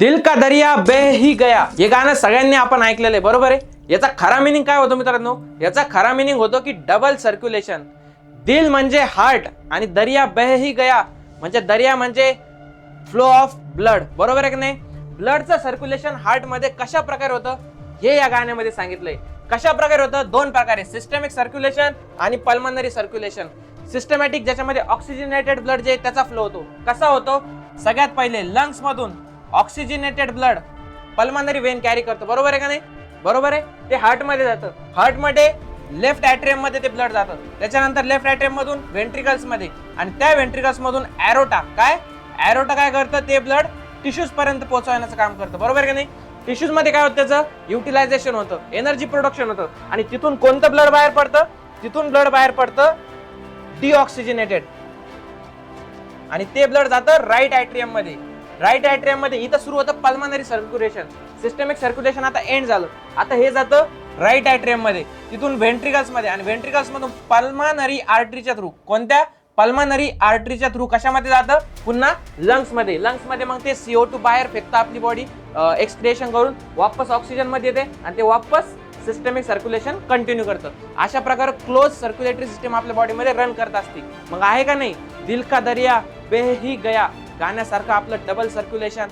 दिल का दरिया बह ही गया हे गाणं सगळ्यांनी आपण ऐकलेलं आहे, बरोबर आहे. याचा खरा मिनिंग काय होतो मित्रांनो? याचा खरा मिनिंग होतो की डबल सर्क्युलेशन. दिल म्हणजे हार्ट आणि दरिया बह ही गया म्हणजे दरिया म्हणजे फ्लो ऑफ ब्लड, बरोबर आहे की नाही. ब्लडचं सर्क्युलेशन हार्ट मध्ये कशा प्रकारे होतं हे या गाण्यामध्ये सांगितलंय. कशा प्रकारे होतं? दोन प्रकारे, सिस्टमिक सर्क्युलेशन आणि पल्मनरी सर्क्युलेशन. सिस्टमॅटिक ज्याच्यामध्ये ऑक्सिजनेटेड ब्लड जे त्याचा फ्लो होतो. कसा होतो? सगळ्यात पहिले लंग्स मधून oxygenated blood pulmonary Wien carry करतो, बरोबर आहे का नाही? बरोबर आहे. ते हार्ट मध्ये जातं. हार्ट मध्ये लेफ्ट ऍट्रियम मध्ये ते ब्लड जातं. त्याच्यानंतर लेफ्ट ऍट्रियम मधून वेंट्रिकल्स मध्ये आणि त्या वेंट्रिकल्स मधून एरोटा काय करतं? ते ब्लड टिश्यूज पर्यंत पोहोचवण्याचं काम करतं, बरोबर आहे का नाही. टिश्यूज मध्ये काय होतं? त्याचं युटिलायझेशन होतं, एनर्जी प्रोडक्शन होतं आणि तिथून कोणतं ब्लड बाहेर पडतं? तिथून ब्लड बाहेर पडतं डिऑक्सिजनेटेड आणि ते ब्लड जातं राईट ऍट्रियम मध्ये. राईट ऍट्रियम मध्ये इथं सुरू होतं पल्मनरी सर्क्युलेशन. सिस्टमिक सर्क्युलेशन आता एंड झालं. आता हे जातं राईट ऍट्रियम मध्ये, तिथून वेंट्रिकल्स मध्ये आणि वेंट्रिकल्स मधून पल्मनरी आर्टरीच्या थ्रू. कोणत्या? पल्मनरी आर्टरीच्या थ्रू कशामध्ये जातं? पुन्हा लंग्स मध्ये. लंग्स मध्ये मग ते CO2 बाहेर फेकतं आपली बॉडी एक्सक्रिएशन करून, वापस ऑक्सिजन मध्ये येते आणि ते वापस सिस्टमिक सर्क्युलेशन कंटिन्यू करतं. अशा प्रकारे क्लोज सर्क्युलेटरी सिस्टम आपल्या बॉडीमध्ये रन करत असते. मग आहे का नाही दिल का दरिया बह ही गया गाण्यासारखं आपलं डबल सर्क्युलेशन